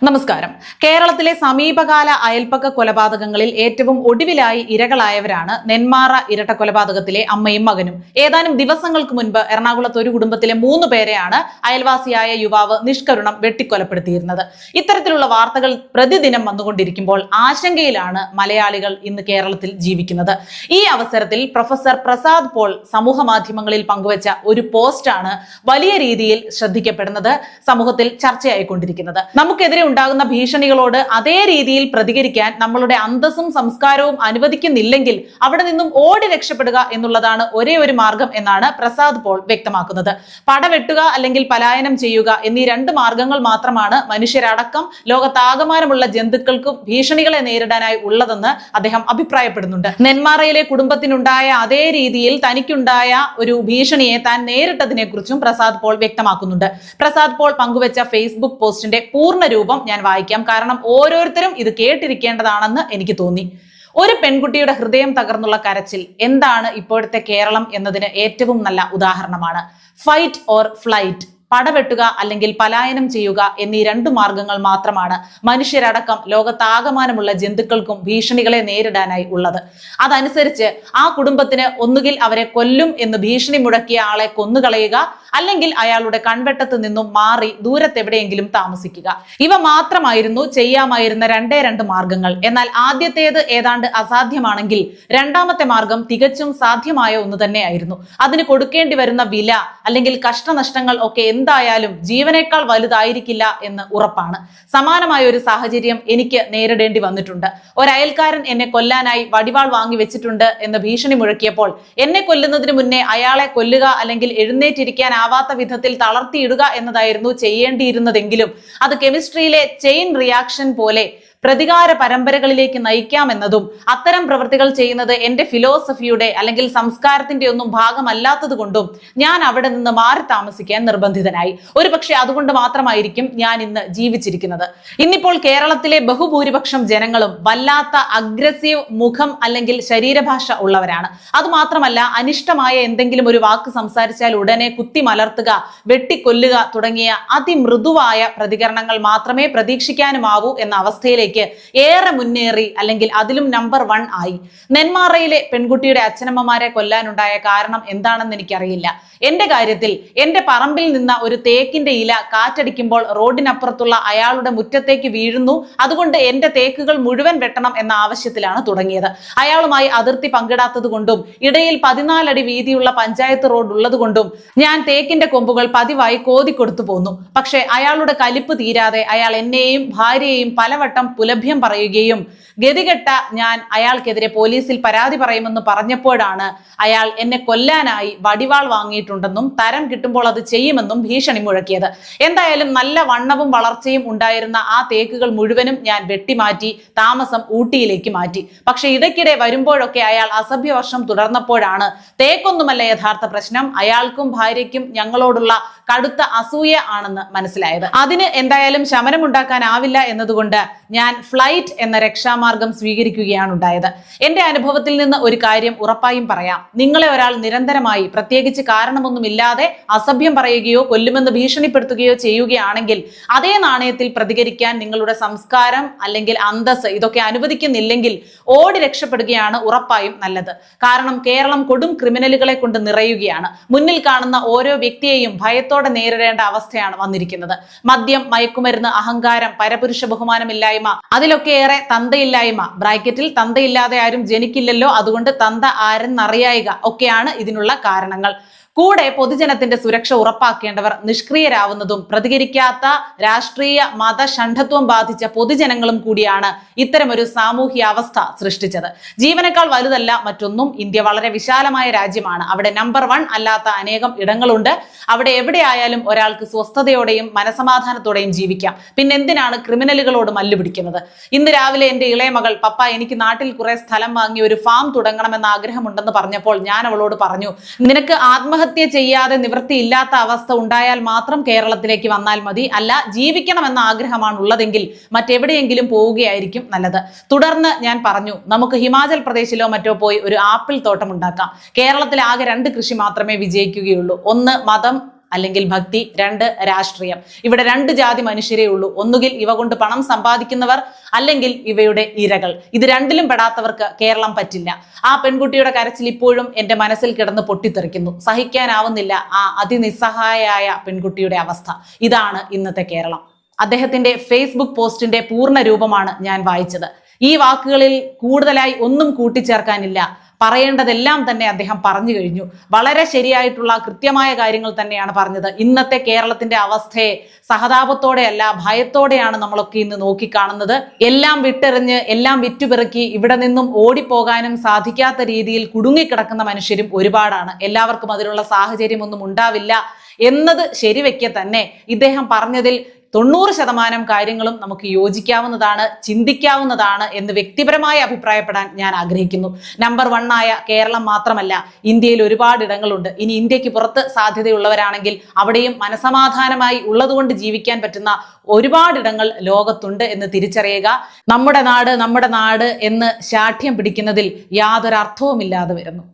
നമസ്കാരം. കേരളത്തിലെ സമീപകാല അയൽപ്പക്ക കൊലപാതകങ്ങളിൽ ഏറ്റവും ഒടുവിലായി ഇരകളായവരാണ് നെന്മാറ ഇരട്ട കൊലപാതകത്തിലെ അമ്മയും മകനും. ഏതാനും ദിവസങ്ങൾക്ക് മുൻപ് എറണാകുളത്ത് ഒരു കുടുംബത്തിലെ 3 പേരെയാണ് അയൽവാസിയായ യുവാവ് നിഷ്കരുണം വെട്ടിക്കൊലപ്പെടുത്തിയിരുന്നത്. ഇത്തരത്തിലുള്ള വാർത്തകൾ പ്രതിദിനം വന്നുകൊണ്ടിരിക്കുമ്പോൾ ആശങ്കയിലാണ് മലയാളികൾ ഇന്ന് കേരളത്തിൽ ജീവിക്കുന്നത്. ഈ അവസരത്തിൽ പ്രൊഫസർ പ്രസാദ് പോൾ സമൂഹ മാധ്യമങ്ങളിൽ പങ്കുവച്ച ഒരു പോസ്റ്റാണ് വലിയ രീതിയിൽ ശ്രദ്ധിക്കപ്പെടുന്നത്, സമൂഹത്തിൽ ചർച്ചയായിക്കൊണ്ടിരിക്കുന്നത്. നമുക്കെതിരെ ഉണ്ടാകുന്ന ഭീഷണികളോട് അതേ രീതിയിൽ പ്രതികരിക്കാൻ നമ്മളുടെ അന്തസ്സും സംസ്കാരവും അനുവദിക്കുന്നില്ലെങ്കിൽ അവിടെ നിന്നും ഓടി രക്ഷപ്പെടുക എന്നുള്ളതാണ് ഒരേ ഒരു മാർഗം എന്നാണ് പ്രസാദ് പോൾ വ്യക്തമാക്കുന്നത്. പടവെട്ടുക അല്ലെങ്കിൽ പലായനം ചെയ്യുക എന്നീ 2 മാർഗങ്ങൾ മാത്രമാണ് മനുഷ്യരടക്കം ലോകത്താകമാനമുള്ള ജന്തുക്കൾക്കും ഭീഷണികളെ നേരിടാനായി ഉള്ളതെന്ന് അദ്ദേഹം അഭിപ്രായപ്പെടുന്നുണ്ട്. നെന്മാറയിലെ കുടുംബത്തിനുണ്ടായ അതേ രീതിയിൽ തനിക്കുണ്ടായ ഒരു ഭീഷണിയെ താൻ നേരിട്ടതിനെ കുറിച്ചും പ്രസാദ് പോൾ വ്യക്തമാക്കുന്നുണ്ട്. പ്രസാദ് പോൾ പങ്കുവച്ച ഫേസ്ബുക്ക് പോസ്റ്റിന്റെ പൂർണ്ണ രൂപം ഞാൻ വായിക്കാം, കാരണം ഓരോരുത്തരും ഇത് കേട്ടിരിക്കേണ്ടതാണെന്ന് എനിക്ക് തോന്നി. ഒരു പെൺകുട്ടിയുടെ ഹൃദയം തകർന്നുള്ള കരച്ചിൽ എന്താണ് ഇപ്പോഴത്തെ കേരളം എന്നതിന് ഏറ്റവും നല്ല ഉദാഹരണമാണ്. ഫൈറ്റ് ഓർ ഫ്ലൈറ്റ്, പടവെട്ടുക അല്ലെങ്കിൽ പലായനം ചെയ്യുക എന്നീ 2 മാർഗങ്ങൾ മാത്രമാണ് മനുഷ്യരടക്കം ലോകത്താകമാനമുള്ള ജന്തുക്കൾക്കും ഭീഷണികളെ നേരിടാനായി ഉള്ളത്. അതനുസരിച്ച് ആ കുടുംബത്തിന് ഒന്നുകിൽ അവരെ കൊല്ലും എന്ന് ഭീഷണി മുഴക്കിയ ആളെ കൊന്നുകളയുക, അല്ലെങ്കിൽ അയാളുടെ കൺവെട്ടത്ത് നിന്നും മാറി ദൂരത്തെവിടെയെങ്കിലും താമസിക്കുക. ഇവ മാത്രമായിരുന്നു ചെയ്യാമായിരുന്ന 2 മാർഗങ്ങൾ. എന്നാൽ ആദ്യത്തേത് ഏതാണ്ട് അസാധ്യമാണെങ്കിൽ രണ്ടാമത്തെ മാർഗം തികച്ചും സാധ്യമായ ഒന്ന് തന്നെയായിരുന്നു. അതിന് കൊടുക്കേണ്ടി വരുന്ന വില അല്ലെങ്കിൽ കഷ്ടനഷ്ടങ്ങൾ ഒക്കെ എന്തായാലും ജീവനേക്കാൾ വലുതായിരിക്കില്ല എന്ന് ഉറപ്പാണ്. സമാനമായ ഒരു സാഹചര്യം എനിക്ക് നേരിടേണ്ടി വന്നിട്ടുണ്ട്. ഒരയൽക്കാരൻ എന്നെ കൊല്ലാനായി വടിവാൾ വാങ്ങി വെച്ചിട്ടുണ്ട് എന്ന് ഭീഷണി മുഴക്കിയപ്പോൾ എന്നെ കൊല്ലുന്നതിന് മുന്നേ അയാളെ കൊല്ലുക അല്ലെങ്കിൽ എഴുന്നേറ്റിരിക്കാൻ ആവാത്ത വിധത്തിൽ തളർത്തിയിടുക എന്നതായിരുന്നു ചെയ്യേണ്ടിയിരുന്നതെങ്കിലും അത് കെമിസ്ട്രിയിലെ ചെയിൻ റിയാക്ഷൻ പോലെ പ്രതികാര പരമ്പരകളിലേക്ക് നയിക്കാമെന്നതും അത്തരം പ്രവൃത്തികൾ ചെയ്യുന്നത് എന്റെ ഫിലോസഫിയുടെ അല്ലെങ്കിൽ സംസ്കാരത്തിന്റെ ഒന്നും ഭാഗമല്ലാത്തത് കൊണ്ടും ഞാൻ അവിടെ നിന്ന് മാറി താമസിക്കാൻ നിർബന്ധിതനായി. ഒരുപക്ഷെ അതുകൊണ്ട് മാത്രമായിരിക്കും ഞാൻ ഇന്ന് ജീവിച്ചിരിക്കുന്നത്. ഇന്നിപ്പോൾ കേരളത്തിലെ ബഹുഭൂരിപക്ഷം ജനങ്ങളും വല്ലാത്ത അഗ്രസീവ് മുഖം അല്ലെങ്കിൽ ശരീരഭാഷ ഉള്ളവരാണ്. അതുമാത്രമല്ല, അനിഷ്ടമായ എന്തെങ്കിലും ഒരു വാക്ക് സംസാരിച്ചാൽ ഉടനെ കുത്തി മലർത്തുക, വെട്ടിക്കൊല്ലുക തുടങ്ങിയ അതിമൃദുവായ പ്രതികരണങ്ങൾ മാത്രമേ പ്രതീക്ഷിക്കാനുമാവൂ എന്ന അവസ്ഥയിലേക്ക് ഏറെ മുന്നേറി അല്ലെങ്കിൽ അതിലും നമ്പർ 1 ആയി. നെന്മാറയിലെ പെൺകുട്ടിയുടെ അച്ഛനമ്മമാരെ കൊല്ലാനുണ്ടായ കാരണം എന്താണെന്ന് എനിക്കറിയില്ല. എന്റെ കാര്യത്തിൽ എന്റെ പറമ്പിൽ നിന്ന ഒരു തേക്കിന്റെ ഇല കാറ്റടിക്കുമ്പോൾ റോഡിനപ്പുറത്തുള്ള അയാളുടെ മുറ്റത്തേക്ക് വീഴുന്നു, അതുകൊണ്ട് എന്റെ തേക്കുകൾ മുഴുവൻ വെട്ടണം എന്ന ആവശ്യത്തിലാണ് തുടങ്ങിയത്. അയാളുമായി അതിർത്തി പങ്കിടാത്തത് കൊണ്ടും ഇടയിൽ 14 അടി വീതിയുള്ള പഞ്ചായത്ത് റോഡ് ഉള്ളത് കൊണ്ടും ഞാൻ തേക്കിന്റെ കൊമ്പുകൾ പതിവായി കോതിക്കൊടുത്തു പോന്നു. പക്ഷെ അയാളുടെ കലിപ്പ് തീരാതെ അയാൾ എന്നെയും ഭാര്യയെയും പലവട്ടം പുലഭ്യം പറയുകയും ഗതികെട്ട ഞാൻ അയാൾക്കെതിരെ പോലീസിൽ പരാതി പറയുമെന്ന് പറഞ്ഞപ്പോഴാണ് അയാൾ എന്നെ കൊല്ലാനായി വടിവാൾ വാങ്ങിയിട്ടുണ്ടെന്നും തരം കിട്ടുമ്പോൾ അത് ചെയ്യുമെന്നും ഭീഷണി മുഴക്കിയത്. എന്തായാലും നല്ല വണ്ണവും വളർച്ചയും ഉണ്ടായിരുന്ന ആ തേക്കുകൾ മുഴുവനും ഞാൻ വെട്ടിമാറ്റി താമസം ഊട്ടിയിലേക്ക് മാറ്റി. പക്ഷെ ഇടയ്ക്കിടെ വരുമ്പോഴൊക്കെ അയാൾ അസഭ്യവർഷം തുടർന്നപ്പോഴാണ് തേക്കൊന്നുമല്ല യഥാർത്ഥ പ്രശ്നം, അയാൾക്കും ഭാര്യയ്ക്കും ഞങ്ങളോടുള്ള കടുത്ത അസൂയ ആണെന്ന് മനസ്സിലായത്. അതിന് എന്തായാലും ശമനമുണ്ടാക്കാനാവില്ല എന്നതുകൊണ്ട് ഞാൻ ഫ്ലൈറ്റ് എന്ന രക്ഷാമാർഗം സ്വീകരിക്കുകയാണ് ഉണ്ടായത്. എന്റെ അനുഭവത്തിൽ നിന്ന് ഒരു കാര്യം ഉറപ്പായും പറയാം. നിങ്ങളെ ഒരാൾ നിരന്തരമായി പ്രത്യേകിച്ച് കാരണമൊന്നുമില്ലാതെ അസഭ്യം പറയുകയോ കൊല്ലുമെന്ന് ഭീഷണിപ്പെടുത്തുകയോ ചെയ്യുകയാണെങ്കിൽ അതേ നാണയത്തിൽ പ്രതികരിക്കാൻ നിങ്ങളുടെ സംസ്കാരം അല്ലെങ്കിൽ അന്തസ് ഇതൊക്കെ അനുവദിക്കുന്നില്ലെങ്കിൽ ഓടി രക്ഷപ്പെടുകയാണ് ഉറപ്പായും നല്ലത്. കാരണം കേരളം കൊടും ക്രിമിനലുകളെ കൊണ്ട് നിറയുകയാണ്. മുന്നിൽ കാണുന്ന ഓരോ വ്യക്തിയെയും ഭയത്തോടെ നേരിടേണ്ട അവസ്ഥയാണ് വന്നിരിക്കുന്നത്. മദ്യം, മയക്കുമരുന്ന്, അഹങ്കാരം, പരപുരുഷ ബഹുമാനമില്ലായ്മ, അതിലൊക്കെ ഏറെ തന്തയില്ലായ്മ, ബ്രാക്കറ്റിൽ തന്തയില്ലാതെ ആരും ജനിക്കില്ലല്ലോ, അതുകൊണ്ട് തന്ത ആരെന്നറിയായിക ഒക്കെയാണ് ഇതിനുള്ള കാരണങ്ങൾ. കൂടെ പൊതുജനത്തിന്റെ സുരക്ഷ ഉറപ്പാക്കേണ്ടവർ നിഷ്ക്രിയരാവുന്നതും പ്രതികരിക്കാത്ത രാഷ്ട്രീയ മത ഷണ്ഡത്വം ബാധിച്ച പൊതുജനങ്ങളും കൂടിയാണ് ഇത്തരമൊരു സാമൂഹ്യ അവസ്ഥ സൃഷ്ടിച്ചത്. ജീവനേക്കാൾ വലുതല്ല മറ്റൊന്നും. ഇന്ത്യ വളരെ വിശാലമായ രാജ്യമാണ്. അവിടെ നമ്പർ 1 അല്ലാത്ത അനേകം ഇടങ്ങളുണ്ട്. അവിടെ എവിടെയായാലും ഒരാൾക്ക് സ്വസ്ഥതയോടെയും മനസമാധാനത്തോടെയും ജീവിക്കാം. പിന്നെ എന്തിനാണ് ക്രിമിനലുകളോട് മല്ലുപിടിക്കുന്നത്? ഇന്ന് രാവിലെ എന്റെ ഇളയ മകൾ, പപ്പ എനിക്ക് നാട്ടിൽ കുറെ സ്ഥലം വാങ്ങി ഒരു ഫാം തുടങ്ങണമെന്ന ആഗ്രഹമുണ്ടെന്ന് പറഞ്ഞപ്പോൾ ഞാൻ അവളോട് പറഞ്ഞു, നിനക്ക് ആത്മഹത്യ ചെയ്യാതെ നിവൃത്തിയില്ലാത്ത അവസ്ഥ ഉണ്ടായാൽ മാത്രം കേരളത്തിലേക്ക് വന്നാൽ മതി, അല്ല ജീവിക്കണമെന്ന ആഗ്രഹമാണ് ഉള്ളതെങ്കിൽ മറ്റെവിടെയെങ്കിലും പോവുകയായിരിക്കും നല്ലത്. തുടർന്ന് ഞാൻ പറഞ്ഞു, നമുക്ക് ഹിമാചൽ പ്രദേശിലോ മറ്റോ പോയി ഒരു ആപ്പിൾ തോട്ടം ഉണ്ടാക്കാം. കേരളത്തിൽ ആകെ 2 കൃഷി മാത്രമേ വിജയിക്കുകയുള്ളൂ. ഒന്ന് മതം അല്ലെങ്കിൽ ഭക്തി, 2 രാഷ്ട്രീയം. ഇവിടെ 2 ജാതി മനുഷ്യരേ ഉള്ളൂ. ഒന്നുകിൽ ഇവ കൊണ്ട് പണം സമ്പാദിക്കുന്നവർ, അല്ലെങ്കിൽ ഇവയുടെ ഇരകൾ. ഇത് രണ്ടിലും പെടാത്തവർക്ക് കേരളം പറ്റില്ല. ആ പെൺകുട്ടിയുടെ കരച്ചിൽ ഇപ്പോഴും എന്റെ മനസ്സിൽ കിടന്ന് പൊട്ടിത്തെറിക്കുന്നു. സഹിക്കാനാവുന്നില്ല ആ അതിനിസ്സഹായയായ പെൺകുട്ടിയുടെ അവസ്ഥ. ഇതാണ് ഇന്നത്തെ കേരളം. അദ്ദേഹത്തിന്റെ ഫേസ്ബുക്ക് പോസ്റ്റിന്റെ പൂർണ്ണ രൂപമാണ് ഞാൻ വായിച്ചത്. ഈ വാക്കുകളിൽ കൂടുതലായി ഒന്നും കൂട്ടിച്ചേർക്കാനില്ല. പറയേണ്ടതെല്ലാം തന്നെ അദ്ദേഹം പറഞ്ഞു കഴിഞ്ഞു. വളരെ ശരിയായിട്ടുള്ള കൃത്യമായ കാര്യങ്ങൾ തന്നെയാണ് പറഞ്ഞത്. ഇന്നത്തെ കേരളത്തിന്റെ അവസ്ഥയെ സഹതാപത്തോടെയല്ല, ഭയത്തോടെയാണ് നമ്മളൊക്കെ ഇന്ന് നോക്കിക്കാണുന്നത്. എല്ലാം വിട്ടെറിഞ്ഞ്, എല്ലാം വിറ്റുപിറക്കി ഇവിടെ നിന്നും ഓടിപ്പോകാനും സാധിക്കാത്ത രീതിയിൽ കുടുങ്ങിക്കിടക്കുന്ന മനുഷ്യരും ഒരുപാടാണ്. എല്ലാവർക്കും അതിനുള്ള സാഹചര്യമൊന്നും ഉണ്ടാവില്ല എന്നത് ശരിവെക്കെ തന്നെ ഇദ്ദേഹം പറഞ്ഞതിൽ 90% കാര്യങ്ങളും നമുക്ക് യോജിക്കാവുന്നതാണ്, ചിന്തിക്കാവുന്നതാണ് എന്ന് വ്യക്തിപരമായി അഭിപ്രായപ്പെടാൻ ഞാൻ ആഗ്രഹിക്കുന്നു. നമ്പർ 1 ആയ കേരളം മാത്രമല്ല, ഇന്ത്യയിൽ ഒരുപാട് ഇടങ്ങളുണ്ട്. ഇനി ഇന്ത്യക്ക് പുറത്ത് സാധ്യതയുള്ളവരാണെങ്കിൽ അവിടെയും മനസമാധാനമായി ഉള്ളതുകൊണ്ട് ജീവിക്കാൻ പറ്റുന്ന ഒരുപാട് ഇടങ്ങൾ ലോകത്തുണ്ട് എന്ന് തിരിച്ചറിയുക. നമ്മുടെ നാട് എന്ന് ശാഠ്യം പിടിക്കുന്നതിൽ യാതൊരു അർത്ഥവുമില്ലാതെ വരുന്നു.